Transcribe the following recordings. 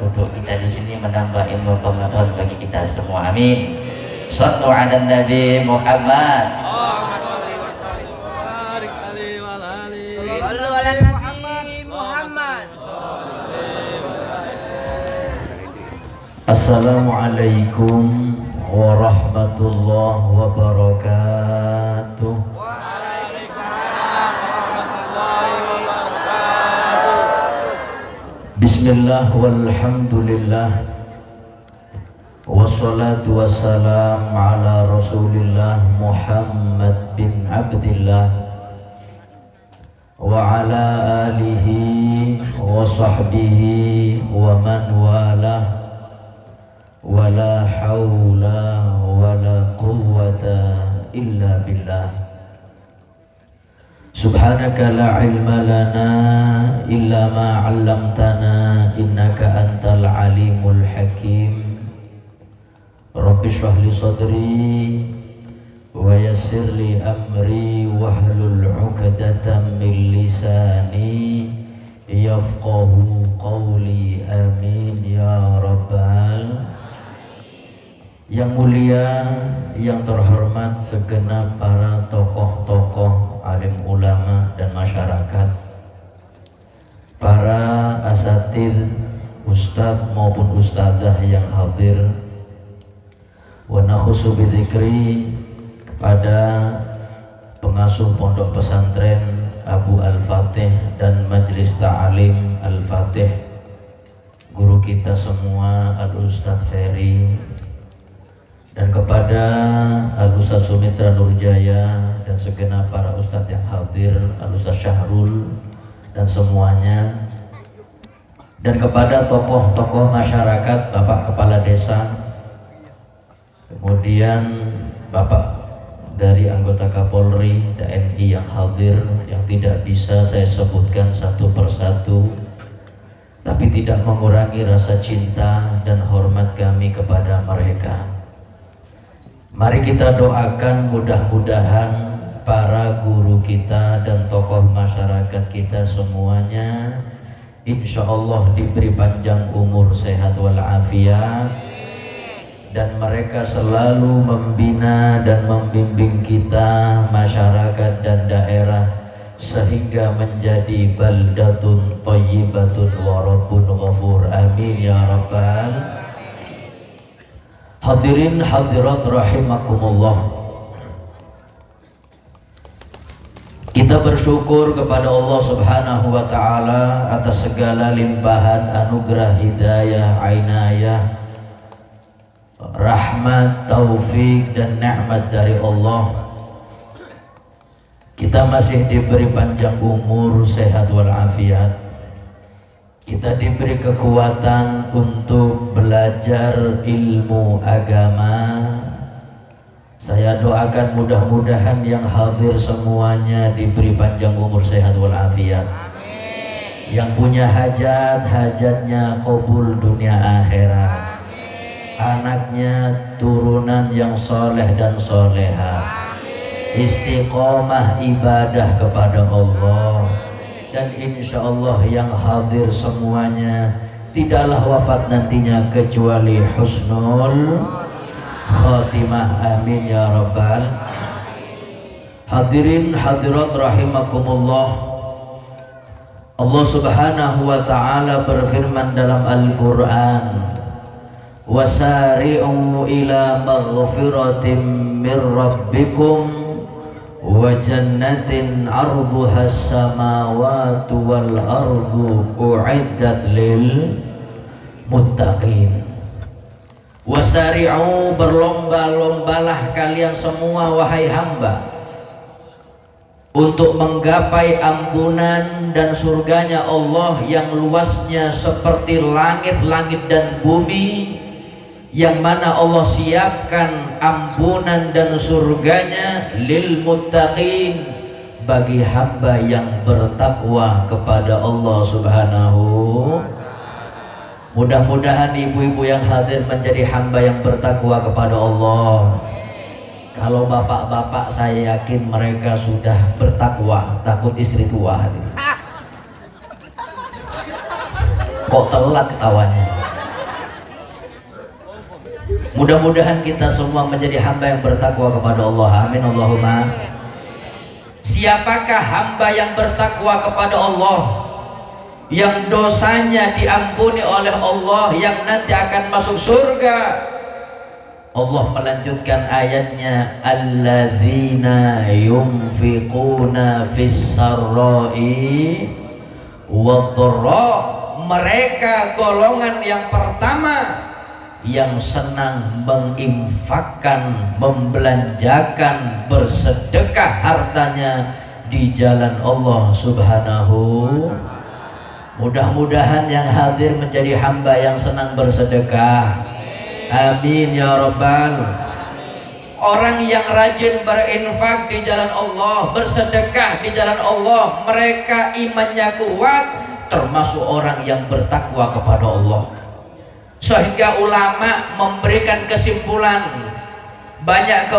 duduk kita di sini menambah ilmu pengetahuan bagi kita semua. Amin. Shallu ala Nabi Muhammad. Assalamualaikum warahmatullahi wabarakatuh. Bismillah walhamdulillah wassalatu wassalam ala Rasulillah Muhammad bin Abdillah wa ala alihi wa sahbihi wa man walah wa la hawla wa la quwwata illa billah. Subhanaka la ilma lana illa ma 'allamtana innaka antal alimul hakim. Rabbi shrah li sadri wa yassir li amri wahlul 'uqdatam min lisani yafqahu qawli. Amin ya rabbal. Yang mulia, yang terhormat segenap para tokoh-tokoh, alim ulama dan masyarakat, para asatidz, ustadz maupun ustadzah yang hadir, wa nakhusu bidzikri kepada pengasuh pondok pesantren Abu Al-Fatih dan Majelis Ta'alim Al-Fatih, guru kita semua Al-Ustadz Ferry, dan kepada Al-Ustadz Sumitra Nurjaya dan segenap para ustadz yang hadir, Al-Ustadz Syahrul dan semuanya, dan kepada tokoh-tokoh masyarakat, Bapak Kepala Desa, kemudian Bapak dari anggota Kapolri, TNI yang hadir, yang tidak bisa saya sebutkan satu persatu, tapi tidak mengurangi rasa cinta dan hormat kami kepada mereka. Mari kita doakan mudah-mudahan para guru kita dan tokoh masyarakat kita semuanya insya Allah diberi panjang umur, sehat walafiat, dan mereka selalu membina dan membimbing kita, masyarakat dan daerah, sehingga menjadi baldatun thayyibatun wa rabbun ghafur. Amin ya rabbal. Hadirin hadirat rahimakumullah, kita bersyukur kepada Allah Subhanahu wa ta'ala atas segala limpahan anugerah, hidayah, ainayah, rahmat, taufik dan nikmat dari Allah. Kita masih diberi panjang umur, sehat walafiat. Kita diberi kekuatan untuk belajar ilmu agama. Saya doakan mudah-mudahan yang hadir semuanya diberi panjang umur, sehat walafiat. Yang punya hajat, hajatnya qabul dunia akhirat. Anaknya turunan yang soleh dan soleha, istiqomah ibadah kepada Allah. Dan insya Allah yang hadir semuanya tidaklah wafat nantinya kecuali husnul khatimah. Amin ya rabbal. Hadirin hadirat rahimakumullah, Allah Subhanahu wa ta'ala berfirman dalam Al-Quran, wasari'u ila maghfiratin min rabbikum wa jannatin arduha as-samawati wal ardu u'iddat lil muttaqin. Wasari'u, berlomba-lombalah kalian semua wahai hamba untuk menggapai ampunan dan surganya Allah yang luasnya seperti langit-langit dan bumi, yang mana Allah siapkan ampunan dan surganya lil muttaqin, bagi hamba yang bertakwa kepada Allah Subhanahu. Mudah-mudahan ibu-ibu yang hadir menjadi hamba yang bertakwa kepada Allah. Kalau bapak-bapak, saya yakin mereka sudah bertakwa, takut istri tua. Kok telat ketawanya? Mudah-mudahan kita semua menjadi hamba yang bertakwa kepada Allah. Amin Allahumma. Siapakah hamba yang bertakwa kepada Allah, yang dosanya diampuni oleh Allah, yang nanti akan masuk surga? Allah melanjutkan ayatnya, alladzina yunfiquna fis sarra'i wadh-dharra. Mereka golongan yang pertama yang senang menginfakkan, membelanjakan, bersedekah hartanya di jalan Allah Subhanahu. Mudah-mudahan yang hadir menjadi hamba yang senang bersedekah. Amin ya Rabbal. Orang yang rajin berinfak di jalan Allah, bersedekah di jalan Allah, mereka imannya kuat, termasuk orang yang bertakwa kepada Allah. Sehingga ulama memberikan kesimpulan, banyak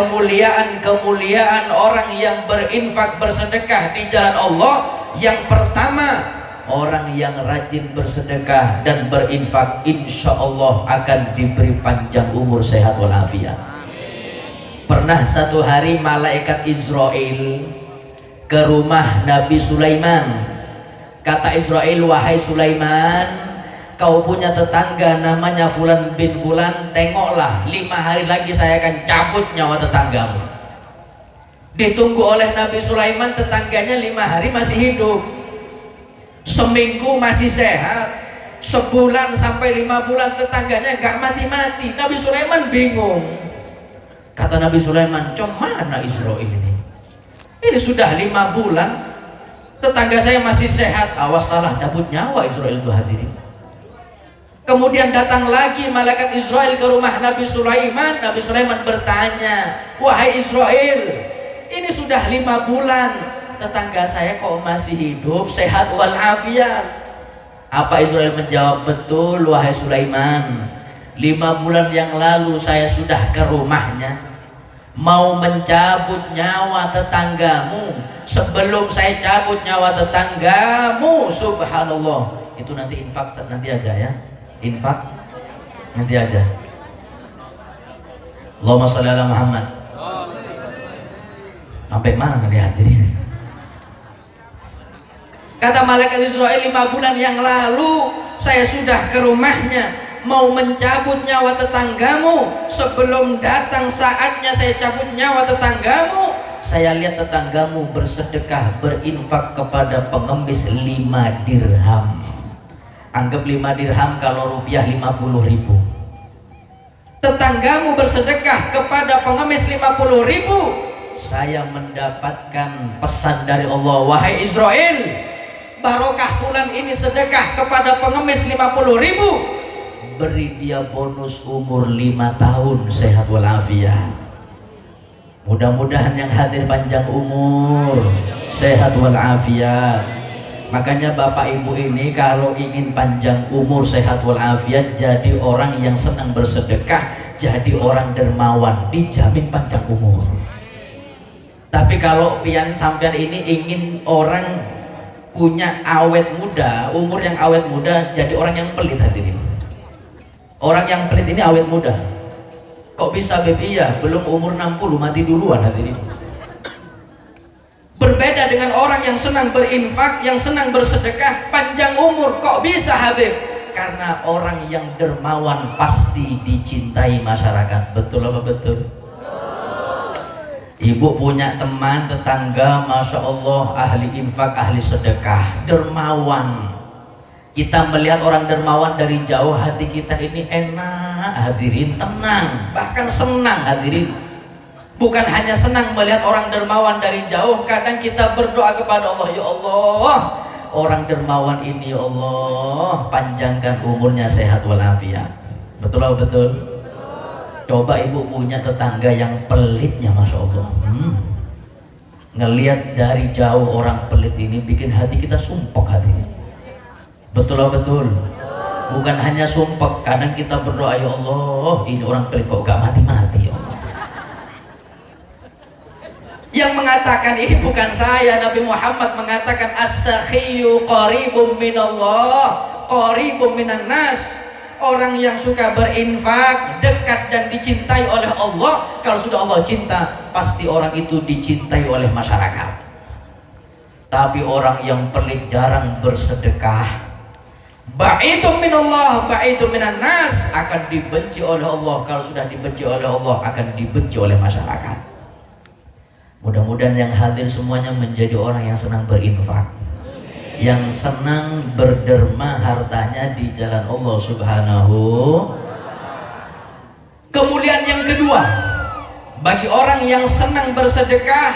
kemuliaan orang yang berinfak bersedekah di jalan Allah. Yang pertama, orang yang rajin bersedekah dan berinfak insya Allah akan diberi panjang umur, sehat walafiat. Pernah satu hari malaikat Israel ke rumah Nabi Sulaiman. Kata Israel, wahai Sulaiman, kau punya tetangga namanya Fulan bin Fulan, tengoklah 5 hari lagi saya akan cabut nyawa tetanggamu. Ditunggu oleh Nabi Sulaiman, tetangganya 5 hari masih hidup, seminggu masih sehat, sebulan sampai 5 bulan tetangganya gak mati-mati. Nabi Sulaiman bingung. Kata Nabi Sulaiman, mana Israel ini? Ini sudah 5 bulan tetangga saya masih sehat. Awas salah cabut nyawa Israel itu, hadirin. Kemudian datang lagi malaikat Israel ke rumah Nabi Sulaiman. Nabi Sulaiman bertanya, wahai Israel, ini sudah 5 bulan tetangga saya kok masih hidup, sehat walafiat. Apa Israel menjawab, betul wahai Sulaiman, 5 bulan yang lalu saya sudah ke rumahnya, mau mencabut nyawa tetanggamu. Sebelum saya cabut nyawa tetanggamu, subhanallah. Itu nanti infak nanti aja ya, infak nanti aja. Allahumma sholli ala Muhammad. Sampai mana nih hadirin? Kata malaikat Israel, 5 bulan yang lalu saya sudah ke rumahnya, mau mencabut nyawa tetanggamu. Sebelum datang saatnya saya cabut nyawa tetanggamu, saya lihat tetanggamu bersedekah, berinfak kepada pengemis 5 dirham. Anggap 5 dirham kalau rupiah 50.000. Tetanggamu bersedekah kepada pengemis 50.000. Saya mendapatkan pesan dari Allah, wahai Israel, barokah fulan ini sedekah kepada pengemis 50.000, beri dia bonus umur 5 tahun, sehat walafiat. Mudah-mudahan yang hadir panjang umur, sehat walafiat. Makanya bapak ibu ini kalau ingin panjang umur, sehat walafiat, jadi orang yang senang bersedekah, jadi orang dermawan, dijamin panjang umur. Tapi kalau pian sampean ini ingin orang punya awet muda, umur yang awet muda, jadi orang yang pelit hadirin. Orang yang pelit ini awet muda. Kok bisa Bebi? Ya belum umur 60 mati duluan hadirin. Berbeda dengan orang yang senang berinfak, yang senang bersedekah, panjang umur. Kok bisa Habib? Karena orang yang dermawan pasti dicintai masyarakat. Betul apa betul? Ibu punya teman tetangga, masya Allah, ahli infak, ahli sedekah, dermawan. Kita melihat orang dermawan dari jauh, hati kita ini enak hadirin, tenang, bahkan senang hadirin. Bukan hanya senang melihat orang dermawan dari jauh, kadang kita berdoa kepada Allah, ya Allah, orang dermawan ini ya Allah, panjangkan umurnya, sehat walafiat. Betul atau betul? Coba ibu punya tetangga yang pelitnya, masya Allah. Ngelihat dari jauh orang pelit ini bikin hati kita sumpek hatinya. Betul atau betul? Bukan hanya sumpek, kadang kita berdoa, ya Allah, ini orang pelit kok gak mati-mati ya Allah. Yang mengatakan ini bukan saya, Nabi Muhammad mengatakan as-sakhiyyu qaribum minallah, qaribum minan nas. Orang yang suka berinfak, dekat dan dicintai oleh Allah. Kalau sudah Allah cinta, pasti orang itu dicintai oleh masyarakat. Tapi orang yang pelit, jarang bersedekah, ba'idun minallah, ba'idun minan nas, akan dibenci oleh Allah. Kalau sudah dibenci oleh Allah, akan dibenci oleh masyarakat. Mudah-mudahan yang hadir semuanya menjadi orang yang senang berinfak, yang senang berderma hartanya di jalan Allah Subhanahu. Kemuliaan yang kedua bagi orang yang senang bersedekah,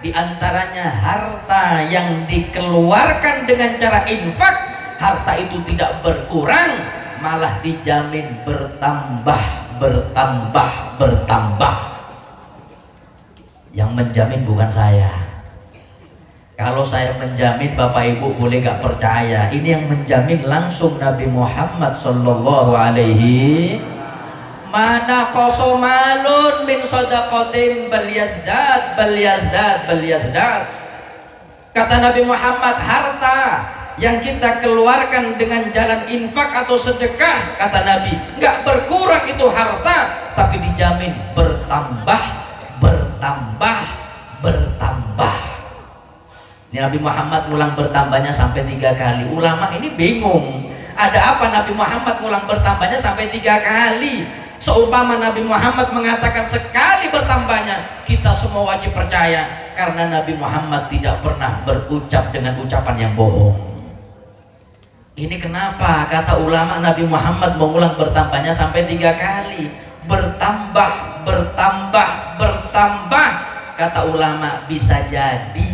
diantaranya harta yang dikeluarkan dengan cara infak, harta itu tidak berkurang, malah dijamin bertambah, bertambah, bertambah. Yang menjamin bukan saya. Kalau saya menjamin, Bapak Ibu boleh gak percaya. Ini yang menjamin langsung Nabi Muhammad sallallahu alaihi. Mana kosomalun min sodaqatin bal yazdad, bal yazdad, bal yazdad. Kata Nabi Muhammad, harta yang kita keluarkan dengan jalan infak atau sedekah, kata Nabi, gak berkurang itu harta, tapi dijamin bertambah, bertambah, bertambah. Ini Nabi Muhammad ngulang bertambahnya sampai 3 kali. Ulama ini bingung, ada apa Nabi Muhammad ngulang bertambahnya sampai 3 kali? Seumpama Nabi Muhammad mengatakan sekali bertambahnya, kita semua wajib percaya, karena Nabi Muhammad tidak pernah berucap dengan ucapan yang bohong. Ini kenapa kata ulama Nabi Muhammad mengulang bertambahnya sampai 3 kali? Bertambah, bertambah, bertambah. Kata ulama, bisa jadi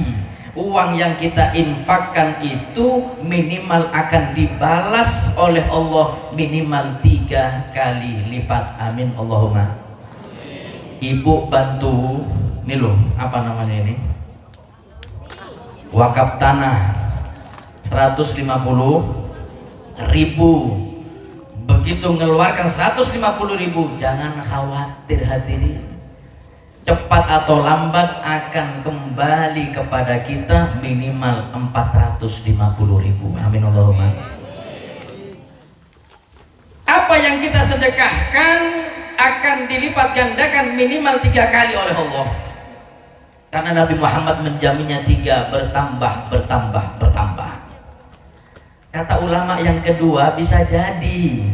uang yang kita infakkan itu minimal akan dibalas oleh Allah minimal 3 kali lipat. Amin Allahumma. Ibu bantu, ini loh, apa namanya ini? Wakaf tanah 150.000. Begitu ngeluarkan 150.000, jangan khawatir hadirin, cepat atau lambat akan kembali kepada kita minimal 450.000. Amin Allahumma. Apa yang kita sedekahkan akan dilipat gandakan minimal 3 kali oleh Allah, karena Nabi Muhammad menjaminnya 3, bertambah, bertambah, bertambah. Kata ulama yang kedua, bisa jadi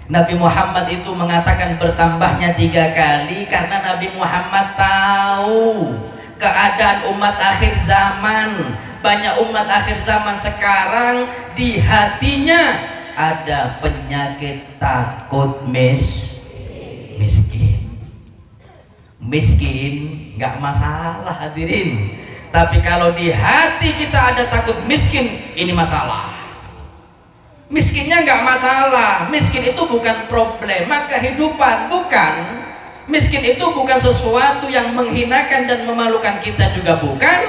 Nabi Muhammad itu mengatakan bertambahnya 3 kali karena Nabi Muhammad tahu keadaan umat akhir zaman. Banyak umat akhir zaman sekarang di hatinya ada penyakit takut miskin. Miskin nggak masalah hadirin, tapi kalau di hati kita ada takut miskin, ini masalah. Miskinnya nggak masalah, miskin itu bukan problema kehidupan, bukan. Miskin itu bukan sesuatu yang menghinakan dan memalukan kita juga, bukan.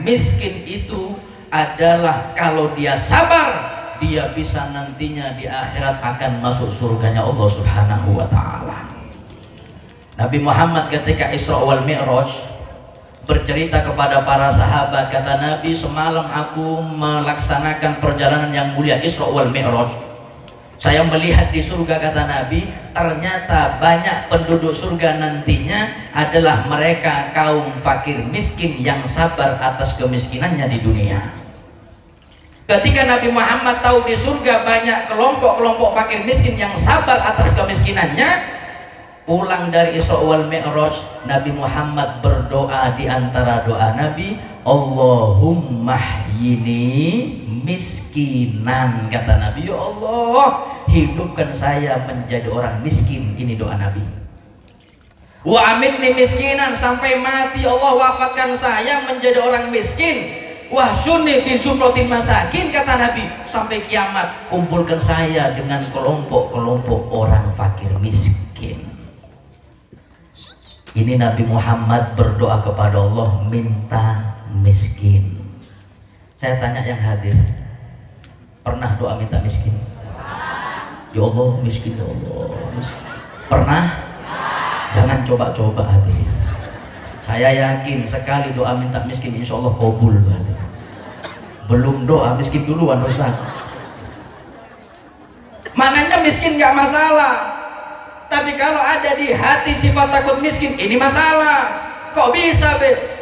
Miskin itu adalah kalau dia sabar, dia bisa nantinya di akhirat akan masuk surganya Allah Subhanahu wa ta'ala. Nabi Muhammad ketika Isra wal Mi'raj bercerita kepada para sahabat, kata Nabi, semalam aku melaksanakan perjalanan yang mulia Isra wal Mi'raj. Saya melihat di surga, kata Nabi, ternyata banyak penduduk surga nantinya adalah mereka kaum fakir miskin yang sabar atas kemiskinannya di dunia. Ketika Nabi Muhammad tahu di surga banyak kelompok-kelompok fakir miskin yang sabar atas kemiskinannya, pulang dari Isra wal Mi'raj, Nabi Muhammad berdoa, di antara doa Nabi, Allahumma hyini miskinan. Kata Nabi, ya Allah, hidupkan saya menjadi orang miskin. Ini doa Nabi. Wa amitni miskinan, sampai mati Allah wafatkan saya menjadi orang miskin. Wahsyurni fi zumratil masakin, kata Nabi, sampai kiamat kumpulkan saya dengan kelompok-kelompok orang fakir miskin. Ini Nabi Muhammad berdoa kepada Allah minta miskin. Saya tanya yang hadir, pernah doa minta miskin? Ya Allah miskin, ya Allah miskin. Pernah? Jangan coba-coba hadir. Saya yakin sekali doa minta miskin insya Allah kabul. Belum doa miskin duluan Ustaz. Maknanya miskin nggak masalah. Tapi kalau ada di hati sifat takut miskin, ini masalah. Kok bisa,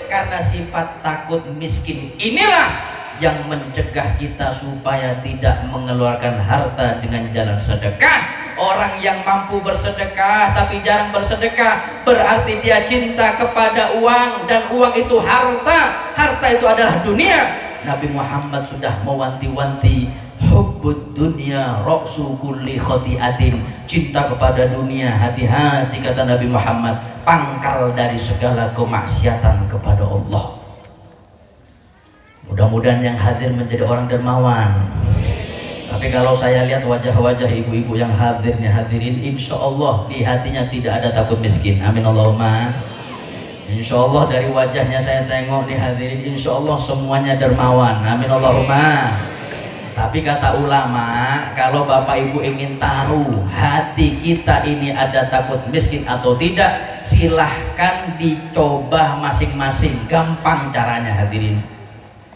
karena sifat takut miskin inilah yang mencegah kita supaya tidak mengeluarkan harta dengan jalan sedekah. Orang yang mampu bersedekah tapi jarang bersedekah, berarti dia cinta kepada uang, dan uang itu harta. Harta itu adalah dunia. Nabi Muhammad sudah mewanti-wanti, hubbud dunya ra'su kulli khati'atin. Cinta kepada dunia, hati-hati kata Nabi Muhammad, pangkal dari segala kemaksiatan kepada Allah. Mudah-mudahan yang hadir menjadi orang dermawan. Tapi kalau saya lihat wajah-wajah ibu-ibu yang hadirnya hadirin, insya Allah di hatinya tidak ada takut miskin. Amin Allahumma. Insya Allah dari wajahnya saya tengok di hadirin, insya Allah semuanya dermawan. Amin Allahumma. Tapi kata ulama, kalau bapak ibu ingin tahu hati kita ini ada takut miskin atau tidak, silahkan dicoba masing-masing. Gampang caranya hadirin.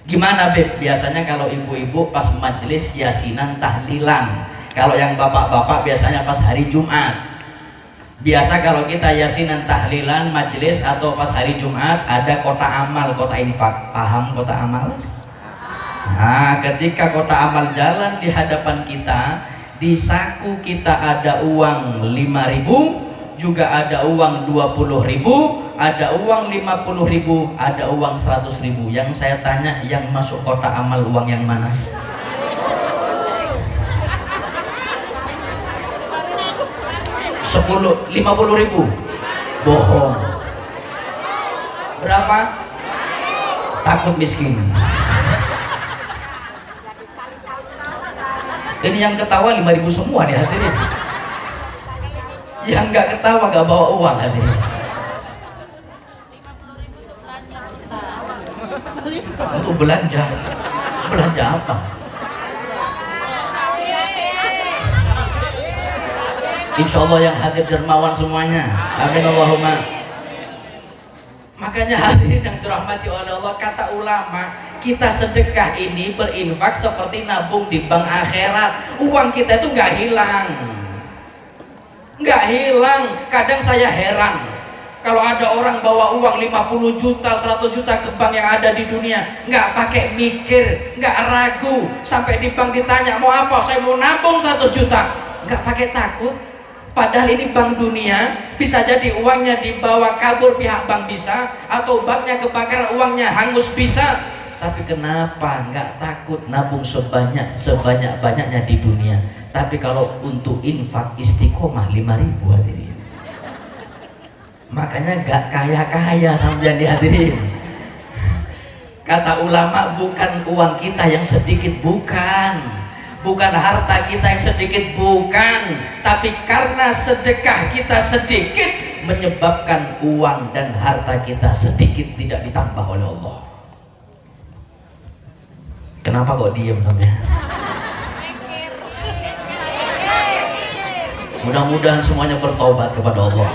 Gimana Beb? Biasanya kalau ibu-ibu pas majelis yasinan tahlilan, kalau yang bapak-bapak biasanya pas hari Jumat. Biasa kalau kita yasinan tahlilan majelis atau pas hari Jumat ada kota amal, kota infak. Paham kota amal? Nah, ketika kota amal jalan di hadapan kita, di saku kita ada uang 5.000, juga ada uang 20.000, ada uang 50.000, ada uang 100.000. Yang saya tanya, yang masuk kota amal uang yang mana? Sepuluh, 50.000? Bohong. Berapa? Takut miskin. Ini yang ketawa 5.000 semua nih hadirin. Yang nggak ketawa nggak bawa uang hadirin. Untuk belanja. Belanja apa? Insya Allah yang hadir dermawan semuanya. Amin Allahumma. Makanya hadirin yang dirahmati oleh Allah, kata ulama, kita sedekah ini berinfak seperti nabung di bank akhirat. Uang kita itu nggak hilang. Nggak hilang. Kadang saya heran kalau ada orang bawa uang 50 juta, 100 juta ke bank yang ada di dunia, nggak pakai mikir, nggak ragu, sampai di bank ditanya mau apa, saya mau nabung 100 juta, nggak pakai takut. Padahal ini bank dunia, bisa jadi uangnya dibawa kabur pihak bank bisa, atau banknya kebakaran uangnya hangus bisa. Tapi kenapa nggak takut nabung sebanyak-banyaknya di dunia? Tapi kalau untuk infak istiqomah 5.000 hadirin. Makanya nggak kaya-kaya sampai dihadirin. Kata ulama, bukan uang kita yang sedikit, bukan harta kita yang sedikit, bukan, tapi karena sedekah kita sedikit menyebabkan uang dan harta kita sedikit tidak ditambah oleh Allah. Kenapa kok diem sampai? Mudah-mudahan semuanya bertobat kepada Allah.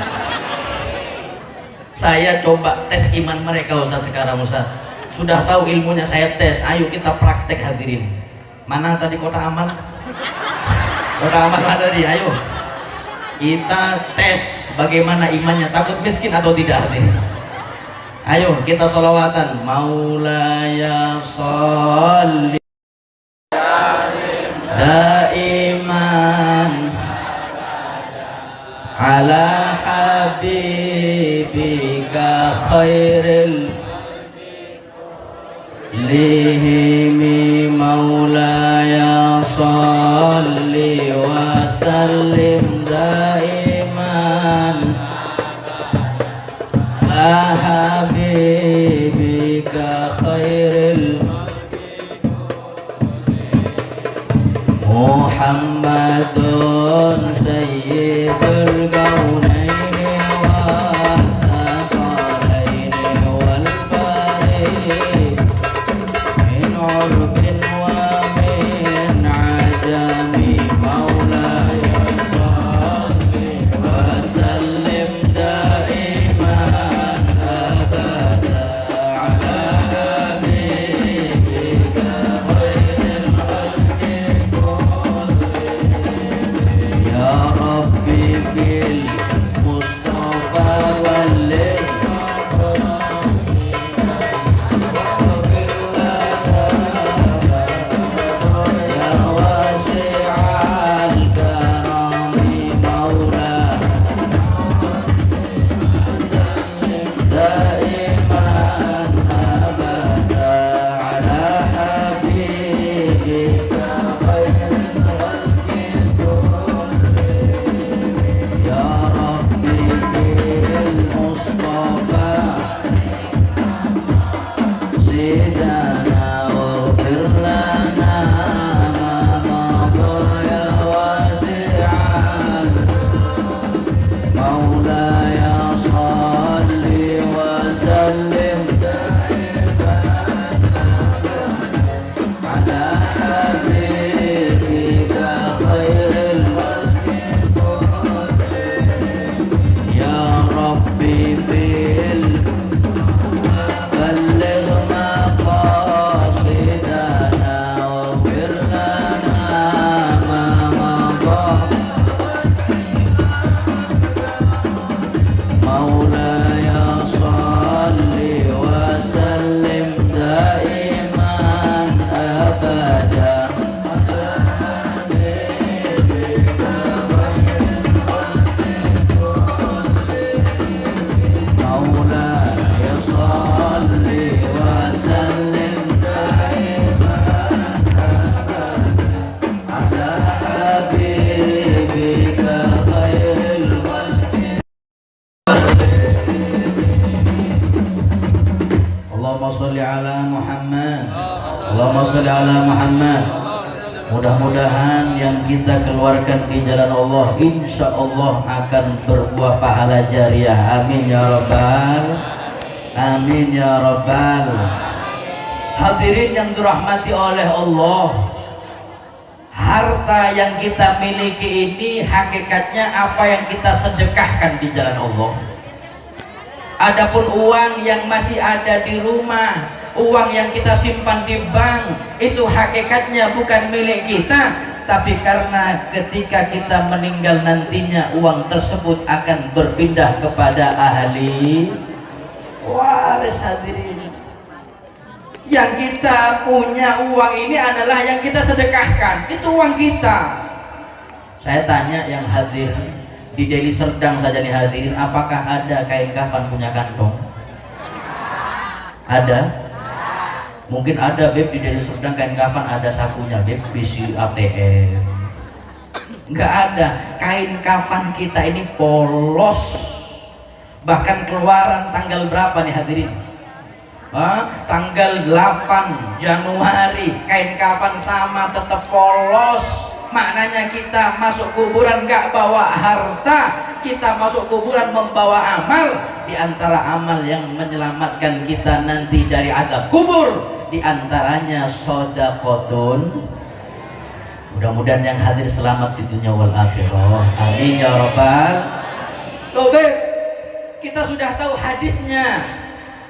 Saya coba tes iman mereka Ustaz sekarang Ustaz. Sudah tahu ilmunya saya tes, ayo kita praktek hadirin. Mana tadi kota amal? Kota amal mana tadi? Ayo kita tes bagaimana imannya, takut miskin atau tidak hadirin. Ayo kita sholawatan. Maulaya sholli daiman ala habibika khairil lihimi maulaya sholli wa sallim daiman ala habibika khairil Muhammadun sayyidul kaunaini wa thaqalaini wal farid min urbin wa min ajami maulaya salli wa sallim daiman abada ala habibika khairil khalqi sholli ala Muhammad. Mudah-mudahan yang kita keluarkan di jalan Allah insya Allah akan berbuah pahala jariah. Amin ya rabbal, amin ya rabbal. Hadirin yang dirahmati oleh Allah, harta yang kita miliki ini hakikatnya apa yang kita sedekahkan di jalan Allah. Adapun uang yang masih ada di rumah, uang yang kita simpan di bank, itu hakikatnya bukan milik kita, tapi karena ketika kita meninggal nantinya uang tersebut akan berpindah kepada ahli waris. Hadirin, yang kita punya uang ini adalah yang kita sedekahkan, itu uang kita. Saya tanya yang hadir di Deli Serdang saja nih hadirin, apakah ada kain kafan punya kantong? Ada? Mungkin ada beb di Deli Serdang kain kafan ada sakunya beb, bisi ATM. Enggak ada. Kain kafan kita ini polos. Bahkan keluaran tanggal berapa nih hadirin? Tanggal 8 Januari kain kafan sama tetap polos. Maknanya kita masuk kuburan gak bawa harta, kita masuk kuburan membawa amal. Di antara amal yang menyelamatkan kita nanti dari azab kubur, di antaranya shadaqatun. Mudah-mudahan yang hadir selamat di dunia wal akhirah. Amin ya rabbal. Loh beb, kita sudah tahu hadisnya,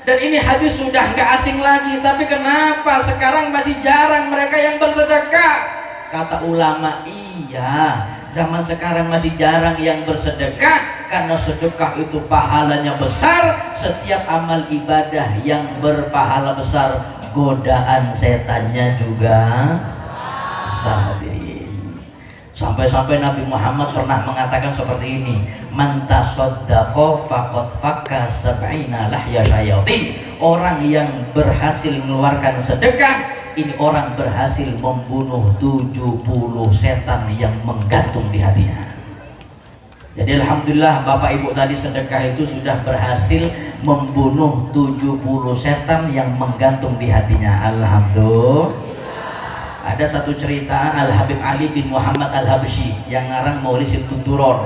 dan ini hadis sudah gak asing lagi, tapi kenapa sekarang masih jarang mereka yang bersedekah? Kata ulama, iya, zaman sekarang masih jarang yang bersedekah karena sedekah itu pahalanya besar. Setiap amal ibadah yang berpahala besar, godaan setannya juga besar. Sampai-sampai Nabi Muhammad pernah mengatakan seperti ini, man tasaddaqa faqad fakka sab'ina lahya syayatin. Orang yang berhasil mengeluarkan sedekah, ini orang berhasil membunuh 70 setan yang menggantung di hatinya. Jadi alhamdulillah Bapak Ibu tadi sedekah itu sudah berhasil membunuh 70 setan yang menggantung di hatinya. Alhamdulillah. Ada satu cerita Al-Habib Ali bin Muhammad Al-Habsyi yang ngarang Maulid Tunturor.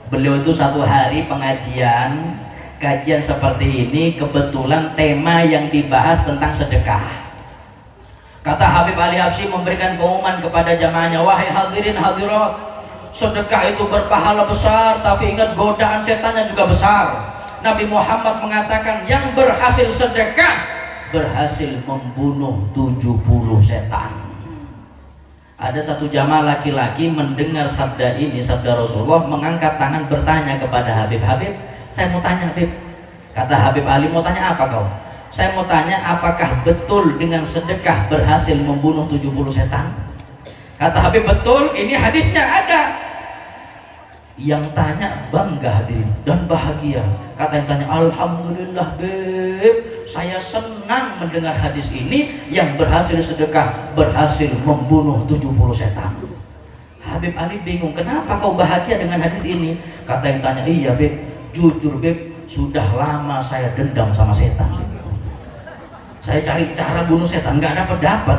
Beliau itu satu hari kajian seperti ini, kebetulan tema yang dibahas tentang sedekah. Kata Habib Ali Habsyi memberikan pengumuman kepada jamaahnya, wahai hadirin hadirat, sedekah itu berpahala besar, tapi ingat godaan setannya juga besar. Nabi Muhammad mengatakan yang berhasil sedekah berhasil membunuh 70 setan. Ada satu jamaah laki-laki mendengar sabda ini, sabda Rasulullah, mengangkat tangan bertanya kepada Habib, Habib, saya mau tanya Habib. Kata Habib Ali, mau tanya apa kau? Saya mau tanya, apakah betul dengan sedekah berhasil membunuh 70 setan? Kata Habib, betul, ini hadisnya ada. Yang tanya bangga hadirin dan bahagia. Kata yang tanya, alhamdulillah beb, saya senang mendengar hadis ini, yang berhasil sedekah berhasil membunuh 70 setan. Habib Ali bingung, kenapa kau bahagia dengan hadis ini? Kata yang tanya, iya beb, jujur beb, sudah lama saya dendam sama setan. Saya cari cara bunuh setan, nggak dapat.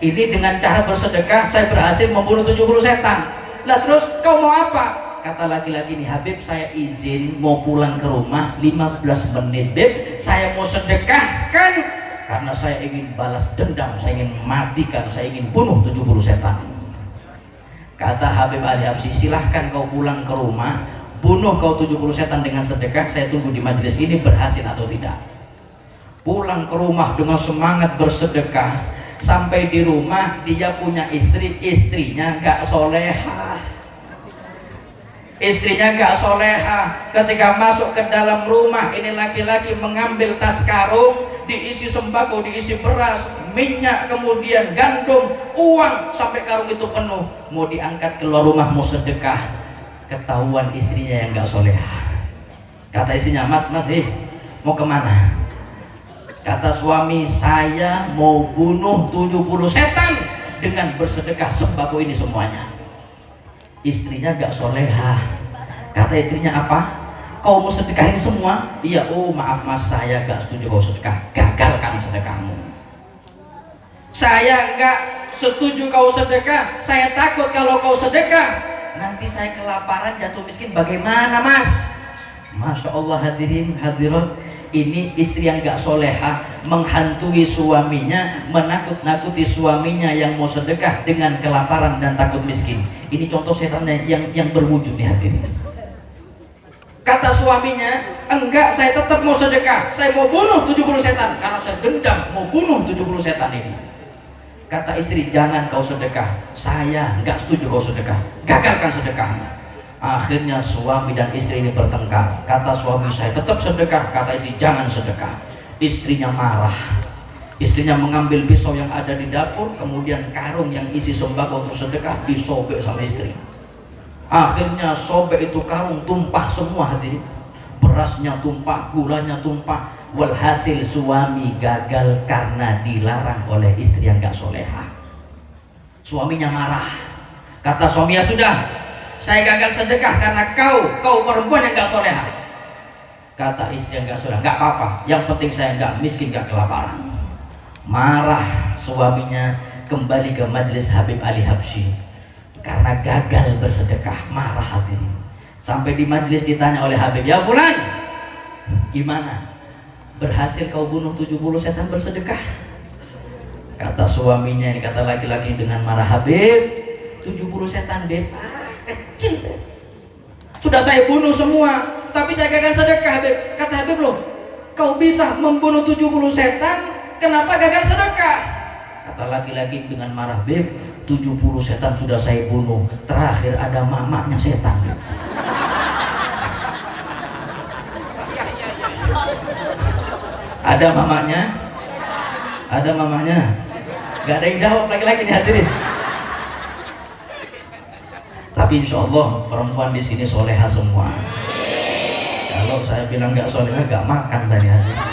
Ini dengan cara bersedekah saya berhasil membunuh 70 setan. Lah terus kau mau apa? Kata laki-laki ini, Habib saya izin mau pulang ke rumah 15 menit beb, saya mau sedekahkan karena saya ingin balas dendam, saya ingin matikan, saya ingin bunuh 70 setan. Kata Habib Ali Habsyi, silahkan kau pulang ke rumah, bunuh kau 70 setan dengan sedekah, saya tunggu di majelis ini berhasil atau tidak. Pulang ke rumah dengan semangat bersedekah. Sampai di rumah dia punya istri, istrinya gak soleha. Istrinya gak soleha. Ketika masuk ke dalam rumah, ini laki-laki mengambil tas karung, diisi sembako, diisi beras, minyak, kemudian gandum, uang, sampai karung itu penuh. Mau diangkat keluar rumah, mau sedekah, ketahuan istrinya yang gak soleha. Kata istrinya, mas, mau kemana? Kata suami, saya mau bunuh 70 setan dengan bersedekah sembako ini semuanya. Istrinya gak soleha. Kata istrinya, apa? Kau mau sedekah ini semua? Iya. Oh maaf mas, saya gak setuju kau sedekah. Gagalkan sedekahmu. Saya enggak setuju kau sedekah, saya takut kalau kau sedekah nanti saya kelaparan jatuh miskin, bagaimana mas? Masya Allah hadirin hadirat, ini istri yang gak soleha menghantui suaminya, menakut-nakuti suaminya yang mau sedekah dengan kelaparan dan takut miskin. Ini contoh setan yang berwujud nih hadirin. Kata suaminya, enggak, saya tetap mau sedekah, saya mau bunuh 70 setan karena saya dendam mau bunuh 70 setan ini. Kata istri, jangan kau sedekah, saya enggak setuju kau sedekah, gagalkan sedekahmu. Akhirnya suami dan istri ini bertengkar. Kata suami, saya tetap sedekah. Kata istri, jangan sedekah. Istrinya marah. Istrinya mengambil pisau yang ada di dapur, kemudian karung yang isi sembako untuk sedekah disobek sama istri. Akhirnya sobek itu karung tumpah semua hadirin. Berasnya tumpah, gulanya tumpah. Walhasil suami gagal karena dilarang oleh istri yang gak soleha. Suaminya marah. Kata suami, ya sudah, saya gagal sedekah karena kau perempuan yang gak soleha. Kata istri yang gak soleha, gak apa-apa, yang penting saya gak miskin, gak kelaparan. Marah suaminya, kembali ke majelis Habib Ali Habsyi karena gagal bersedekah. Marah hadirin. Sampai di majelis ditanya oleh Habib, ya fulan, gimana? Berhasil kau bunuh 70 setan bersedekah? Kata suaminya, ini kata laki-laki dengan marah, Habib, 70 setan beb, kecil. Sudah saya bunuh semua, tapi saya gagal sedekah, Habib. Kata Habib, loh, kau bisa membunuh 70 setan, kenapa gagal sedekah? Kata laki-laki dengan marah, Beb, 70 setan sudah saya bunuh, terakhir ada mamanya setan. Ada mamanya? Ada mamanya? Gak ada yang jawab laki-laki nih hadirin. Tapi insya Allah perempuan di sini soleha semua. Kalau saya bilang gak soleha, gak makan saya hadirin.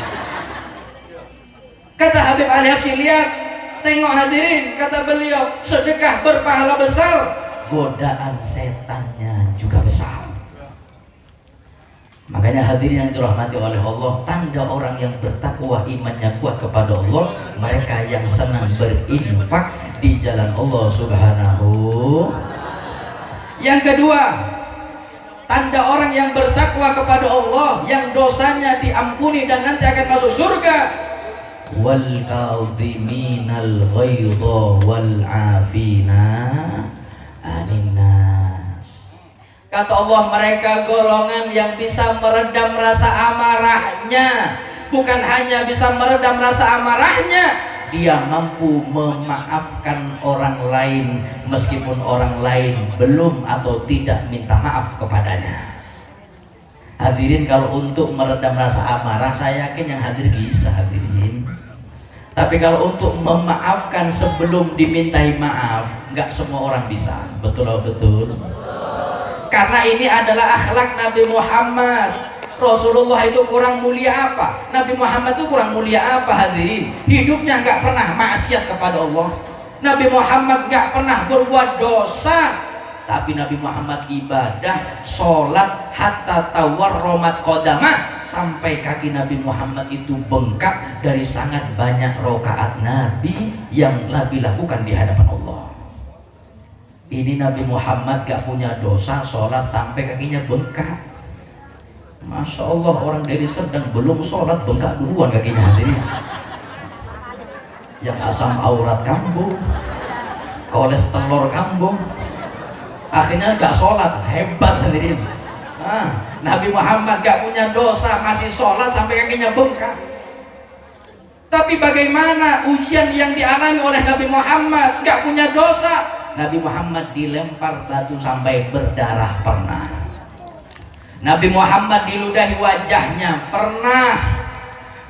Kata Habib Ali Habsyi, lihat, tengok hadirin, kata beliau, sedekah berpahala besar, godaan setannya juga besar. Makanya hadirin yang dirahmati oleh Allah, tanda orang yang bertakwa, imannya kuat kepada Allah, mereka yang senang berinfak di jalan Allah Subhanahu. Yang kedua, tanda orang yang bertakwa kepada Allah, yang dosanya diampuni dan nanti akan masuk surga, wal kadhiminal ghaidha wal afina anin nas. Kata Allah, mereka golongan yang bisa meredam rasa amarahnya. Bukan hanya bisa meredam rasa amarahnya, dia mampu memaafkan orang lain meskipun orang lain belum atau tidak minta maaf kepadanya. Hadirin, kalau untuk meredam rasa amarah, saya yakin yang hadir bisa hadirin. Tapi kalau untuk memaafkan sebelum dimintai maaf, nggak semua orang bisa. Betul atau betul? Karena ini adalah akhlak Nabi Muhammad. Rasulullah itu kurang mulia apa? Nabi Muhammad itu kurang mulia apa hadirin? Hidupnya nggak pernah maksiat kepada Allah. Nabi Muhammad nggak pernah berbuat dosa. Tapi Nabi Muhammad ibadah, sholat, hatta tawarromat qadamah, sampai kaki Nabi Muhammad itu bengkak dari sangat banyak rakaat Nabi yang Nabi lakukan di hadapan Allah. Ini Nabi Muhammad gak punya dosa, sholat sampai kakinya bengkak. Masya Allah, orang dari Serdang belum sholat bengkak duluan kakinya hadirin. Yang asam aurat kambuh, kolesterol kambuh, akhirnya gak sholat, hebat hadirin. Nabi Muhammad gak punya dosa, masih sholat sampai kakinya bengkak. Tapi bagaimana ujian yang dialami oleh Nabi Muhammad? Gak punya dosa. Nabi Muhammad dilempar batu sampai berdarah pernah. Nabi Muhammad diludahi wajahnya pernah.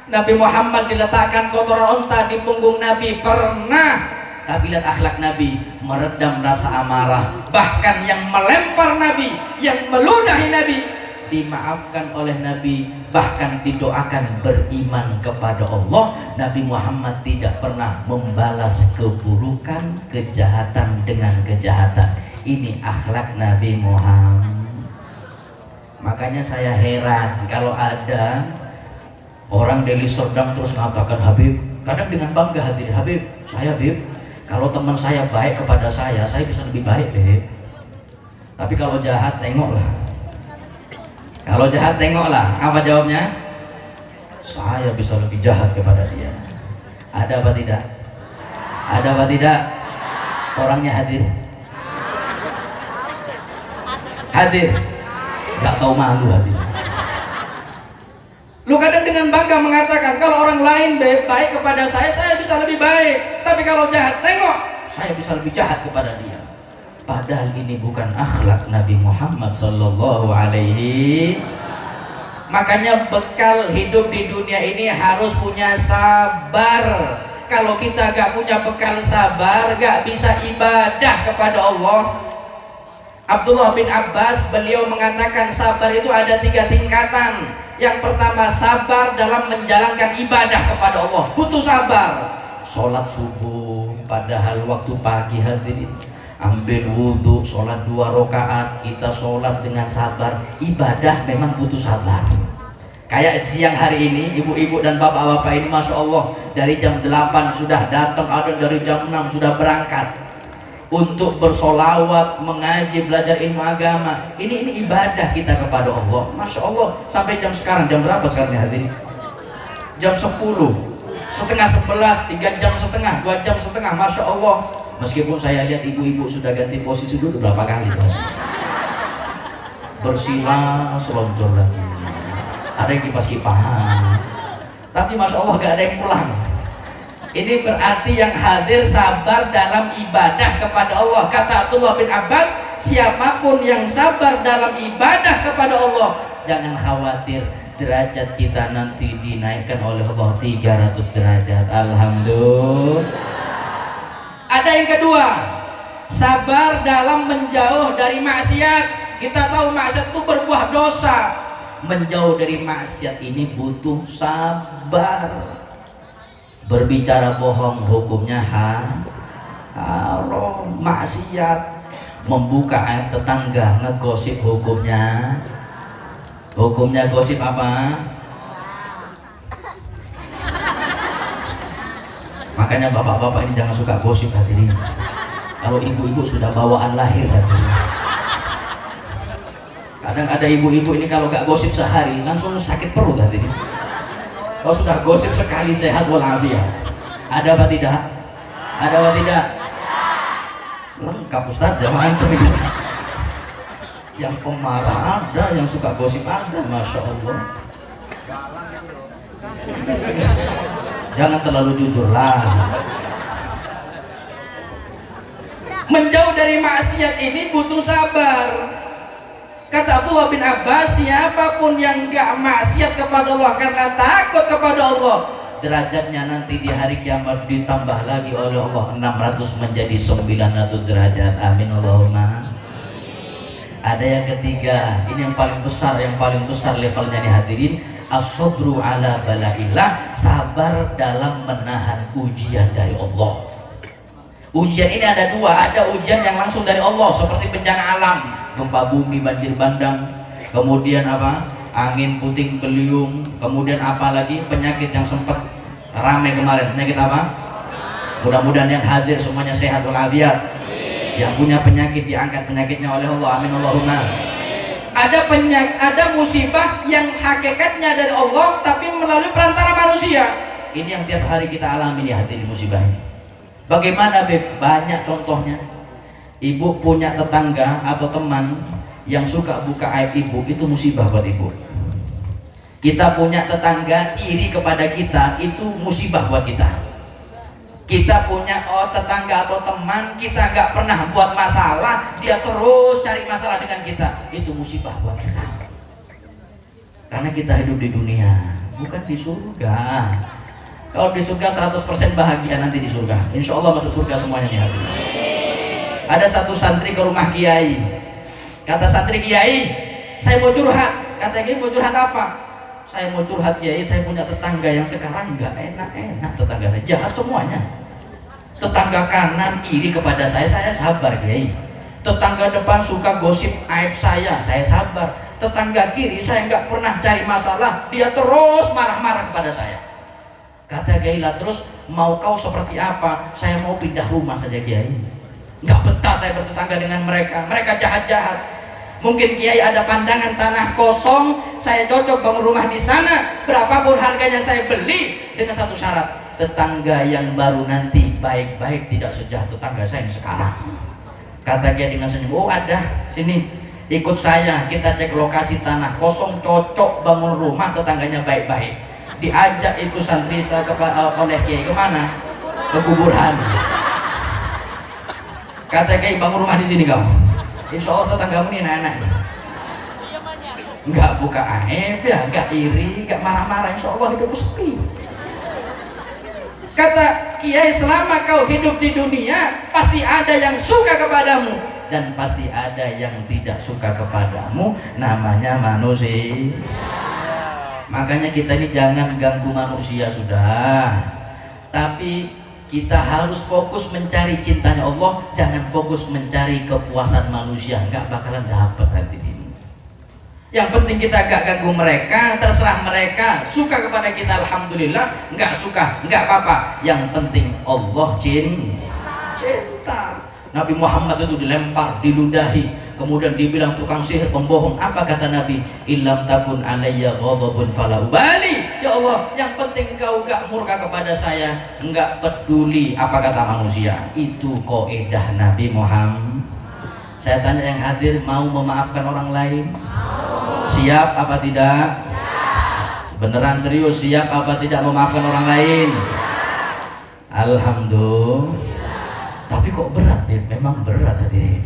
Nabi Muhammad diletakkan kotoran unta di punggung Nabi pernah. Tapi lihat akhlak Nabi, meredam rasa amarah. Bahkan yang melempar Nabi, yang meludahi Nabi, dimaafkan oleh Nabi, bahkan didoakan beriman kepada Allah. Nabi Muhammad tidak pernah membalas keburukan, kejahatan dengan kejahatan. Ini akhlak Nabi Muhammad. Makanya saya heran kalau ada orang dari Serdang terus mengatakan, Habib, Kadang dengan bangga hadirin, Habib, saya Habib, kalau teman saya baik kepada saya bisa lebih baik Habib. Tapi kalau jahat tengoklah. Kalau jahat tengoklah. Apa jawabnya? Saya bisa lebih jahat kepada dia. Ada apa tidak? Ada apa tidak? Orangnya hadir. Hadir. Gak tahu malu hadir. Lu kadang dengan bangga mengatakan kalau orang lain baik kepada saya bisa lebih baik. Tapi kalau jahat, tengok, saya bisa lebih jahat kepada dia. Padahal ini bukan akhlak Nabi Muhammad sallallahu alaihi. Makanya bekal hidup di dunia ini harus punya sabar. Kalau kita gak punya bekal sabar, gak bisa ibadah kepada Allah. Abdullah bin Abbas, beliau mengatakan sabar itu ada 3 tingkatan. Yang pertama, sabar dalam menjalankan ibadah kepada Allah, butuh sabar. Sholat subuh padahal waktu pagi hadirin, ambil wudhu, sholat 2 rakaat, kita sholat dengan sabar. Ibadah memang butuh sabar. Kayak siang hari ini, ibu-ibu dan bapak-bapak ini Masya Allah, dari jam 8 sudah datang, ada dari jam 6 sudah berangkat untuk bersolawat, mengaji, belajar ilmu agama. Ini ibadah kita kepada Allah. Masya Allah, sampai jam sekarang, jam berapa sekarang hadirin? Jam 10, setengah 11, 3 jam setengah, 2 jam setengah. Masya Allah, meskipun saya lihat ibu-ibu sudah ganti posisi dulu berapa kali bersila seloncor lagi, ada yang kipas-kipahan, tapi Masya Allah gak ada yang pulang. Ini berarti yang hadir sabar dalam ibadah kepada Allah. Kata Abdullah bin Abbas, siapapun yang sabar dalam ibadah kepada Allah, jangan khawatir, derajat kita nanti dinaikkan oleh Allah 300 derajat. Alhamdulillah. Ada yang kedua, sabar dalam menjauh dari maksiat. Kita tahu maksiat itu berbuah dosa. Menjauh dari maksiat ini butuh sabar. Berbicara bohong hukumnya haram. Maksiat, membuka aib tetangga, ngegosip hukumnya gosip apa? Makanya bapak-bapak ini jangan suka gosip hadirin. Kalau ibu-ibu sudah bawaan lahir hadirin. Kadang ada ibu-ibu ini kalau gak gosip sehari langsung sakit perut hadirin. Kalau sudah gosip sekali sehat walafiat. Ada apa tidak? Ada apa tidak? Lengkap Ustaz, jamaah itu. Yang pemarah ada, yang suka gosip ada, Masya Allah. Jangan terlalu jujur lah. Menjauh dari maksiat ini butuh sabar. Kata Abdullah bin Abbas, siapapun yang gak maksiat kepada Allah karena takut kepada Allah, derajatnya nanti di hari kiamat ditambah lagi oleh Allah 600 menjadi 900 derajat. Amin Allahumma. Ada yang ketiga, ini yang paling besar levelnya nih hadirin, as-sabru ala bala'illah, sabar dalam menahan ujian dari Allah. Ujian ini ada 2, ada ujian yang langsung dari Allah seperti bencana alam, gempa bumi, banjir bandang, kemudian apa? Angin puting beliung, kemudian apa lagi? Penyakit yang sempat ramai kemarin, penyakit apa? Mudah-mudahan yang hadir semuanya sehat walafiat. Yang punya penyakit diangkat penyakitnya oleh Allah. Amin Allahumma. Ada musibah yang hakikatnya dari Allah tapi melalui perantara manusia. Ini yang tiap hari kita alami nih hadirin, musibah ini. Bagaimana Beb? Banyak contohnya. Ibu punya tetangga atau teman yang suka buka aib ibu, itu musibah buat ibu. Kita punya tetangga iri kepada kita, itu musibah buat kita. Kita punya tetangga atau teman, kita nggak pernah buat masalah, dia terus cari masalah dengan kita, itu musibah buat kita. Karena kita hidup di dunia, bukan di surga. Kalau di surga 100% bahagia nanti di surga. Insya Allah masuk surga semuanya nih hadirin. Ada satu santri ke rumah kiai. Kata santri, kiai, saya mau curhat. Kata kiai, mau curhat apa? Saya mau curhat kiai, saya punya tetangga yang sekarang nggak enak-enak. Tetangga saya jahat semuanya. Tetangga kanan iri kepada saya sabar kiai. Tetangga depan suka gosip aib saya sabar. Tetangga kiri saya nggak pernah cari masalah, dia terus marah-marah kepada saya. Kata kiai, lah terus Mau kau seperti apa? Saya mau pindah rumah saja Kiai. Nggak betah saya bertetangga dengan mereka. Mereka jahat-jahat. Mungkin Kiai ada pandangan tanah kosong, saya cocok bangun rumah di sana. Berapapun harganya saya beli, dengan satu syarat, tetangga yang baru nanti baik-baik, tidak sejahat tetangga saya yang sekarang. Kata Kiai dengan senyum, oh ada, sini ikut saya, kita cek lokasi tanah kosong cocok bangun rumah, tetangganya baik-baik. Diajak itu santri saya oleh Kiai kemana? Ke kuburan. Kata Kiai, bangun rumah di sini kamu. Insya Allah tetanggamu ini enak-enak. Enggak buka aib ya, enggak iri, enggak marah-marah. Insya Allah hidupmu sepi. Kata Kiai, selama kau hidup di dunia pasti ada yang suka kepadamu dan pasti ada yang tidak suka kepadamu, namanya manusia. Makanya kita ini jangan ganggu manusia sudah, tapi kita harus fokus mencari cintanya Allah, jangan fokus mencari kepuasan manusia, nggak bakalan dapat hati ini. Yang penting kita gak ganggu mereka, terserah mereka, suka kepada kita alhamdulillah, nggak suka nggak apa-apa, yang penting Allah cinta. Nabi Muhammad itu dilempar, diludahi, kemudian dibilang tukang sihir, pembohong. Apa kata Nabi? Illam takun alayya ghadabun fala ubali. Ya Allah, yang penting engkau gak murka kepada saya, enggak peduli apa kata manusia. Itu kaidah Nabi Muhammad. Saya tanya yang hadir, mau memaafkan orang lain? Siap apa tidak? Beneran serius, siap apa tidak memaafkan orang lain? Alhamdulillah. Tapi kok berat, Beb? Memang berat hadirin.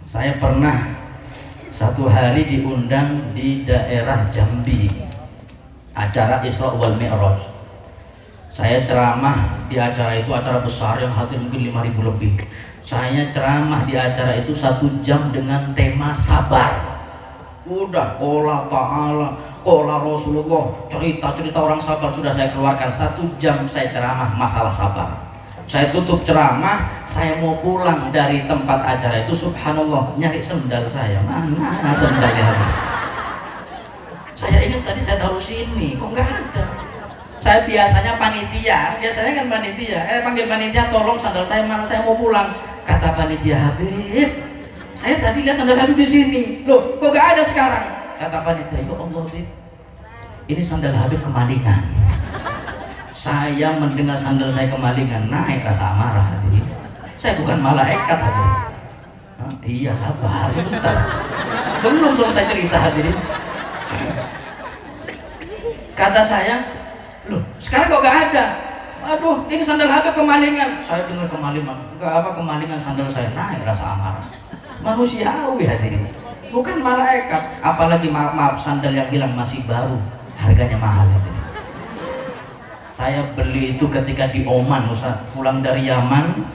Saya pernah satu hari diundang di daerah Jambi, acara Isra wal Mi'raj. Saya ceramah di acara itu, acara besar yang hadir mungkin 5.000 lebih. Saya ceramah di acara itu 1 jam dengan tema sabar. Udah qala ta'ala, qala Rasulullah, cerita-cerita orang sabar sudah saya keluarkan. 1 jam saya ceramah masalah sabar. Saya tutup ceramah, saya mau pulang dari tempat acara itu, subhanallah, nyari sendal saya. Mana sendalnya? Saya ingat tadi saya taruh sini, kok nggak ada. Saya biasanya panitia, kan panitia. Panggil panitia, tolong sandal saya mana, saya mau pulang. Kata panitia, Habib, saya tadi lihat sandal Habib di sini. Loh, kok nggak ada sekarang? Kata panitia, ya Allah, Habib, ini sandal Habib kemalingan. Saya mendengar sandal saya kemalingan, naik rasa amarah hadirin. Saya bukan malaikat hadirin. Iya sabar, sebentar. Belum selesai cerita hadirin. Kata saya, loh sekarang kok gak ada? Aduh, ini sandal Habib kemalingan. Saya dengar kemalingan, enggak apa kemalingan sandal saya, naik rasa amarah. Manusiawi hadirin, bukan malaikat. Apalagi maaf sandal yang hilang masih baru, harganya mahal hadirin. Saya beli itu ketika di Oman, Ustaz, pulang dari Yaman,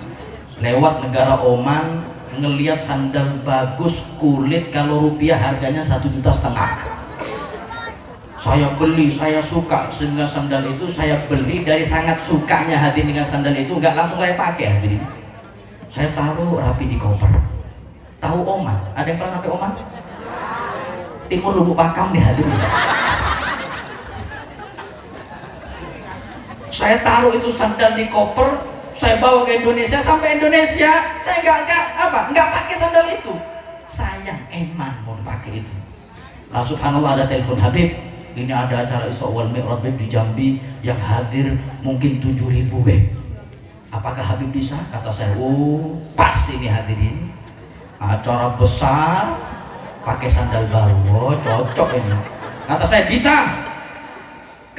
lewat negara Oman, ngelihat sandal bagus kulit, kalau rupiah harganya 1,5 juta. Saya beli, saya suka dengan sandal itu, saya beli dari sangat sukanya hati dengan sandal itu, nggak langsung saya pakai hadirin. Saya taruh rapi di koper. Tahu Oman? Ada yang pernah sampai Oman? Timur Lubuk Pakam nih hadirin. Saya taruh itu sandal di koper, saya bawa ke Indonesia. Sampai Indonesia saya nggak pakai sandal itu. Sayang eman mau pakai itu. Lah subhanallah, ada telepon, Habib, ini ada acara Isra wal Mi'raj di Jambi, yang hadir mungkin 7.000 Beb. Apakah Habib bisa? Kata saya, oh pas ini hadirin, acara besar pakai sandal baru, oh cocok ini. Kata saya, bisa.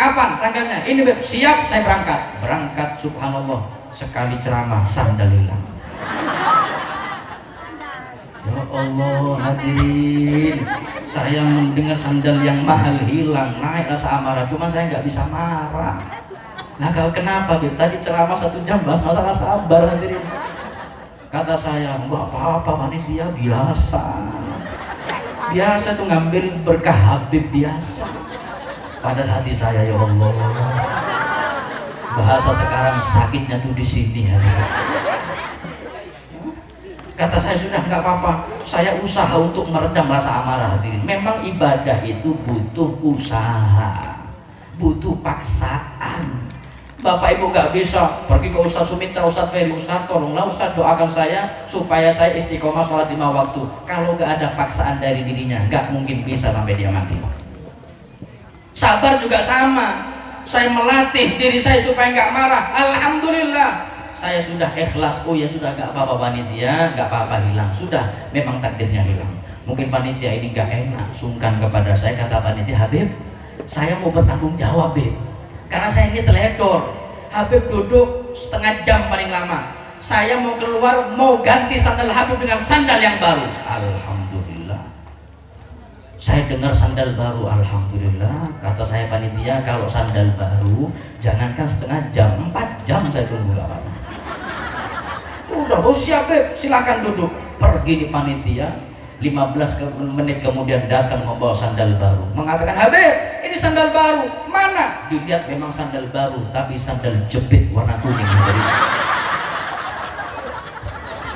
Kapan tanggalnya? Ini Beb, siap, saya berangkat subhanallah, sekali ceramah sandal hilang. Ya Allah hadirin, saya mendengar sandal yang mahal hilang, naik rasa amarah. Cuma saya nggak bisa marah. Nah kalau kenapa Beb? Tadi ceramah 1 jam bahas masalah sabar hadirin. Kata saya, nggak apa-apa panitia, biasa tuh ngambil berkah Habib biasa. Padahal hati saya, ya Allah, bahasa sekarang sakitnya tuh di sini hadirin. Kata saya, sudah nggak apa-apa, saya usaha untuk meredam rasa amarah hadirin. Memang ibadah itu butuh usaha, butuh paksaan. Bapak Ibu nggak bisa pergi ke Ustadz Sumitra, Ustadz Ferry, Ustadz tolonglah Ustadz doakan saya supaya saya istiqomah sholat 5 waktu. Kalau nggak ada paksaan dari dirinya, nggak mungkin bisa sampai dia mati. Sabar juga sama. Saya melatih diri saya supaya nggak marah. Alhamdulillah, saya sudah ikhlas. Oh ya sudah, nggak apa-apa panitia, nggak apa-apa hilang. Sudah, memang takdirnya hilang. Mungkin panitia ini nggak enak, sungkan kepada saya. Kata panitia, Habib, saya mau bertanggung jawab, Habib. Karena saya ini teledor. Habib duduk setengah jam paling lama. Saya mau keluar, mau ganti sandal Habib dengan sandal yang baru. Alhamdulillah. Saya dengar sandal baru, alhamdulillah. Kata saya panitia, kalau sandal baru, jangankan setengah jam, 4 jam saya tunggu gak apa-apa. Udah, oh siap Beb, silakan duduk. Pergi di panitia. 15 menit kemudian datang membawa sandal baru, mengatakan, Habib, ini sandal baru. Mana? Dilihat memang sandal baru, tapi sandal jepit warna kuning.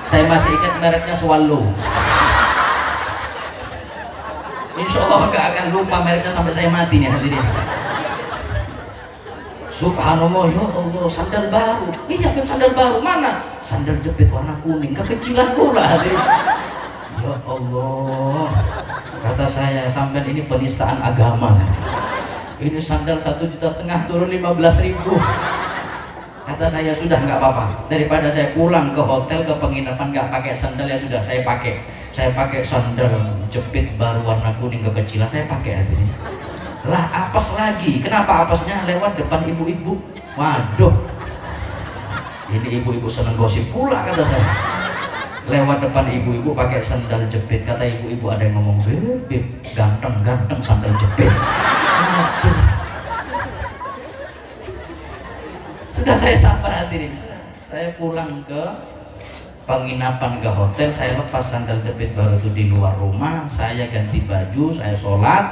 Saya masih ingat mereknya Swallow. Insya Allah gak akan lupa mereknya sampai saya mati nih hadirin. Subhanallah, ya Allah, sandal baru. Iya Beb, sandal baru. Mana? Sandal jepit warna kuning, kekecilan pula hadirin. Ya Allah, kata saya, sampai ini penistaan agama. Ini sandal 1,5 juta turun 15.000. Kata saya, sudah nggak apa-apa, daripada saya pulang ke hotel, ke penginapan nggak pakai sandal, ya sudah saya pakai. Saya pakai sandal jepit baru warna kuning kekecilan, saya pakai hadirin. Lah apes lagi, kenapa apesnya? Lewat depan ibu-ibu. Waduh, ini ibu-ibu seneng gosip pula kata saya. Lewat depan ibu-ibu pakai sandal jepit, kata ibu-ibu ada yang ngomong, Beb, ganteng sandal jepit. Aduh. Sudah saya sabar hadirin, saya pulang ke penginapan, ke hotel, saya lepas sandal jepit baru itu di luar rumah, saya ganti baju, saya sholat,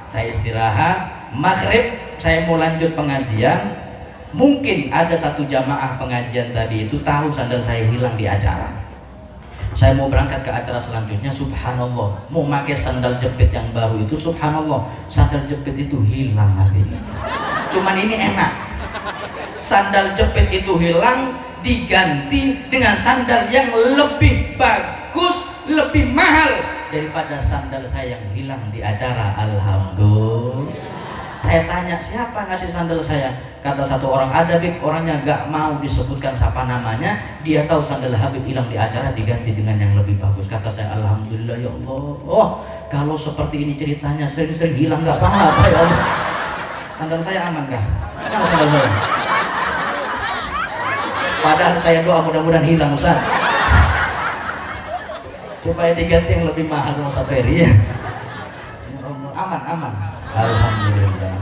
saya istirahat, maghrib saya mau lanjut pengajian. Mungkin ada satu jamaah pengajian tadi itu tahu sandal saya hilang di acara. Saya mau berangkat ke acara selanjutnya, subhanallah, mau pakai sandal jepit yang baru itu, subhanallah, sandal jepit itu hilang hadirin. Cuman ini enak, sandal jepit itu hilang diganti dengan sandal yang lebih bagus, lebih mahal daripada sandal saya yang hilang di acara. Alhamdulillah. Saya tanya, siapa ngasih sandal saya? Kata satu orang, ada Bib, orangnya gak mau disebutkan siapa namanya, dia tahu sandal Habib hilang di acara, diganti dengan yang lebih bagus. Kata saya, alhamdulillah ya Allah. Oh, kalau seperti ini ceritanya sering-sering hilang gak apa-apa ya Allah. Sandal saya aman gak? Mana sandal saya? Padahal saya doa mudah-mudahan hilang Ustaz, supaya diganti yang lebih mahal sama Ustaz Ferry ya. Aman. Alhamdulillah.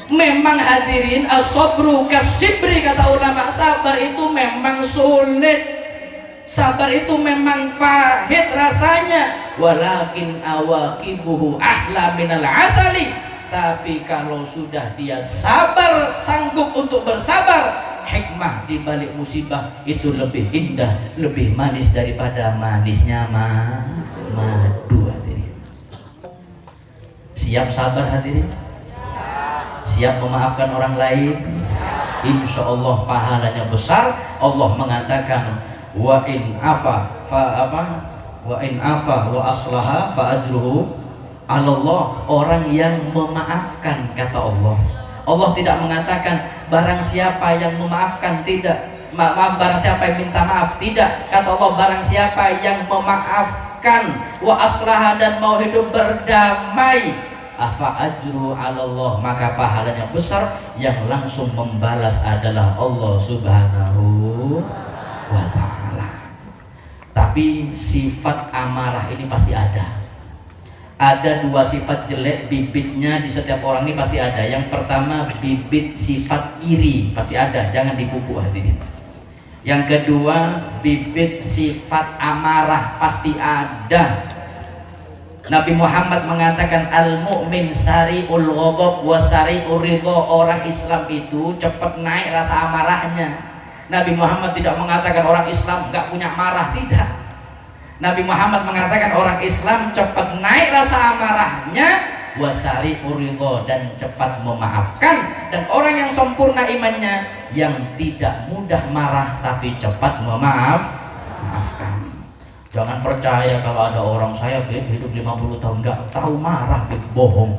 Memang hadirin, as-sabru kasibri, kata ulama, sabar itu memang sulit. Sabar itu memang pahit rasanya. Walakin awaqibuhu ahla minal asali. Tapi kalau sudah dia sabar, sanggup untuk bersabar, hikmah di balik musibah itu lebih indah, lebih manis daripada manisnya madu hadirin. Siap sabar hadirin? Siap memaafkan orang lain? Insya Allah pahalanya besar. Allah mengatakan, wa in afa wa aslaha fa ajruhu Allah. Orang yang memaafkan, kata Allah. Allah tidak mengatakan barang siapa yang memaafkan, tidak. Barang siapa yang minta maaf, tidak. Kata Allah, barang siapa yang memaafkan, wa aslaha, dan mau hidup berdamai, afa ajru Allah, maka pahalanya besar. Yang langsung membalas adalah Allah Subhanahu wa ta'ala. Tapi sifat amarah ini pasti ada. Ada 2 sifat jelek bibitnya di setiap orang ini pasti ada. Yang pertama, bibit sifat iri pasti ada, jangan dipupuk hadirin. Yang kedua, bibit sifat amarah pasti ada. Nabi Muhammad mengatakan, al-mu'min sari'ul ghadab wa sari'ur ridha. Orang Islam itu cepat naik rasa amarahnya. Nabi Muhammad tidak mengatakan orang Islam gak punya marah, tidak. Nabi Muhammad mengatakan orang Islam cepat naik rasa amarahnya wasari'ur ridha, dan cepat memaafkan. Dan orang yang sempurna imannya yang tidak mudah marah tapi cepat memaafkan. Jangan percaya kalau ada orang, saya hidup 50 tahun nggak tahu marah, bohong.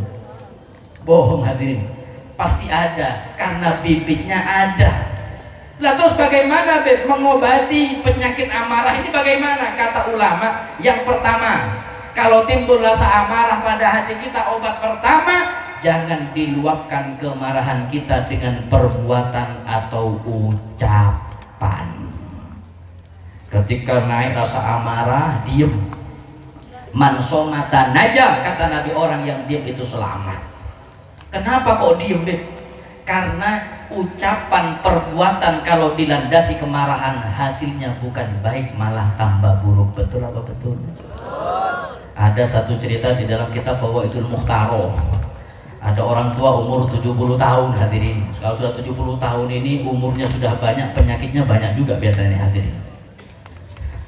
Bohong hadirin. Pasti ada, karena bibitnya ada. Lah terus bagaimana mengobati penyakit amarah ini? Bagaimana? Kata ulama, yang pertama, kalau timbul rasa amarah pada hati kita, obat pertama, jangan diluapkan kemarahan kita dengan perbuatan atau ucapan. Ketika naik rasa amarah, diem. Man somata najah, kata Nabi, orang yang diem itu selamat. Kenapa kok diem, Beb? Karena ucapan perbuatan kalau dilandasi kemarahan hasilnya bukan baik, malah tambah buruk. Betul apa betul? Ada satu cerita di dalam kitab Fawaidul Mukhtaroh. Ada orang tua umur 70 tahun hadirin. Kalau sudah 70 tahun ini umurnya sudah banyak, penyakitnya banyak juga biasanya hadirin.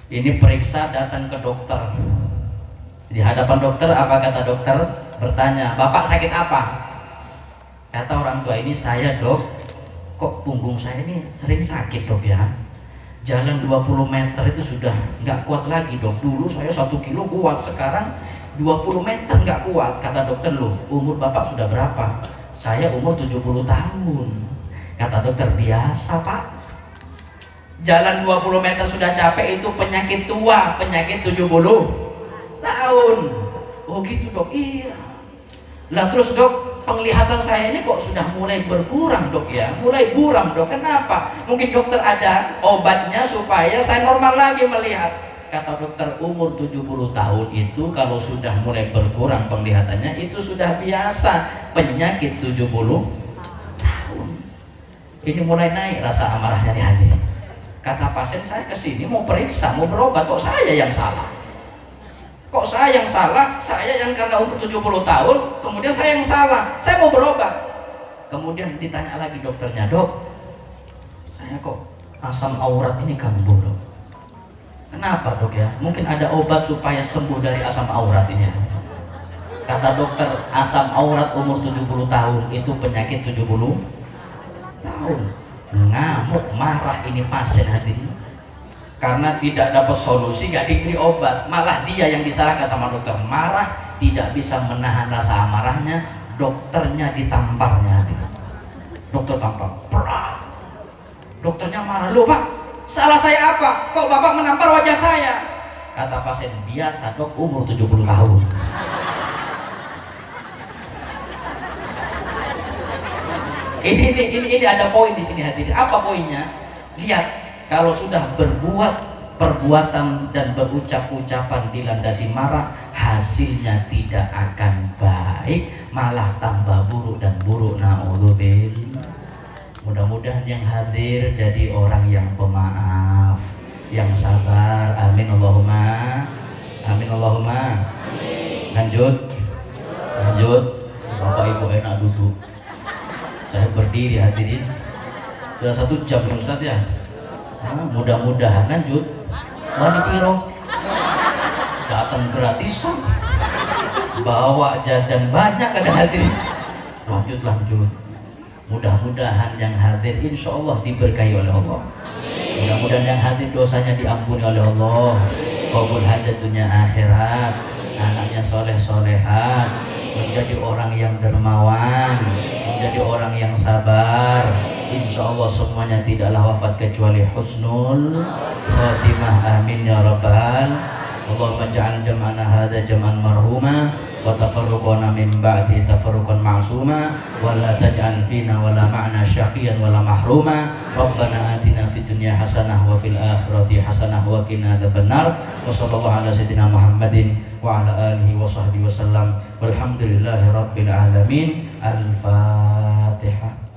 Ini periksa, datang ke dokter. Di hadapan dokter, apa kata dokter? Bertanya, "Bapak sakit apa?" Kata orang tua ini, "Saya, Dok, kok punggung saya ini sering sakit, Dok, ya. Jalan 20 meter itu sudah nggak kuat lagi, Dok. Dulu saya 1 kilo kuat, sekarang 20 meter nggak kuat." Kata dokter, "Loh, umur Bapak sudah berapa?" "Saya umur 70 tahun." Kata dokter, "Biasa, Pak. Jalan 20 meter sudah capek, itu penyakit tua, penyakit 70 tahun." "Oh gitu, Dok." "Iya." "Lah terus, Dok, penglihatan saya ini kok sudah mulai berkurang, Dok, ya. Mulai buram, Dok. Kenapa?" "Mungkin dokter ada obatnya supaya saya normal lagi melihat." Kata dokter, umur 70 tahun itu kalau sudah mulai berkurang penglihatannya itu sudah biasa, penyakit 70 tahun. Ini mulai naik rasa amarahnya nih hadirin. Kata pasien, "Saya kesini mau periksa, mau berobat, kok saya yang salah? Kok saya yang salah? Saya yang karena umur 70 tahun, kemudian saya yang salah. Saya mau berobat." Kemudian ditanya lagi dokternya, "Dok, saya kok asam aurat ini kambuh, Dok. Kenapa, Dok, ya? Mungkin ada obat supaya sembuh dari asam aurat ini." Kata dokter, asam aurat umur 70 tahun itu penyakit 70 tahun. Ngamuk, marah ini pasien hadirin. Karena tidak dapat solusi, gak diberi obat, malah dia yang disalahkan sama dokter. Marah, tidak bisa menahan rasa amarahnya, dokternya ditamparnya. Dokter tampar, perah. Dokternya marah, "Loh, Pak, salah saya apa? Kok Bapak menampar wajah saya?" Kata pasien, "Biasa, Dok, umur 70 tahun." Ini ada poin di sini hadirin. Apa poinnya? Lihat, kalau sudah berbuat perbuatan dan berucap ucapan dilandasi marah, hasilnya tidak akan baik, malah tambah buruk dan buruk. Na'udzubillah. Mudah-mudahan yang hadir jadi orang yang pemaaf, yang sabar. Amin Allahumma. Amin Allahumma. Lanjut. Bapak Ibu enak duduk. Saya berdiri hadirin. Sudah 1 jam ya Ustaz, ya. Mudah-mudahan lanjut. Wani piro datang gratisan, bawa jajan banyak, ada hadirin. Lanjut. Mudah-mudahan yang hadir insya Allah diberkahi oleh Allah. Mudah-mudahan yang hadir dosanya diampuni oleh Allah. Qabul hajat dunia akhirat, anaknya soleh-solehat, menjadi orang yang dermawan, menjadi orang yang sabar. Insya Allah semuanya tidaklah wafat kecuali husnul khatimah. Amin ya rabbal. Allahumma ja'al jam'ana hadha jam'an marhuma wa tafarruqana min ba'di tafarruqan ma'suma wa la taj'al fina wa la ma'na syaqiyan wa la mahruma. Rabbana atina fid dunya hasanah wa fil akhirati hasanah wa qina adzabannar. Wa sallallahu ala sayyidina Muhammadin wa ala alihi wa sahbihi wa sallam. Walhamdulillahi rabbil alamin. Al-Fatihah.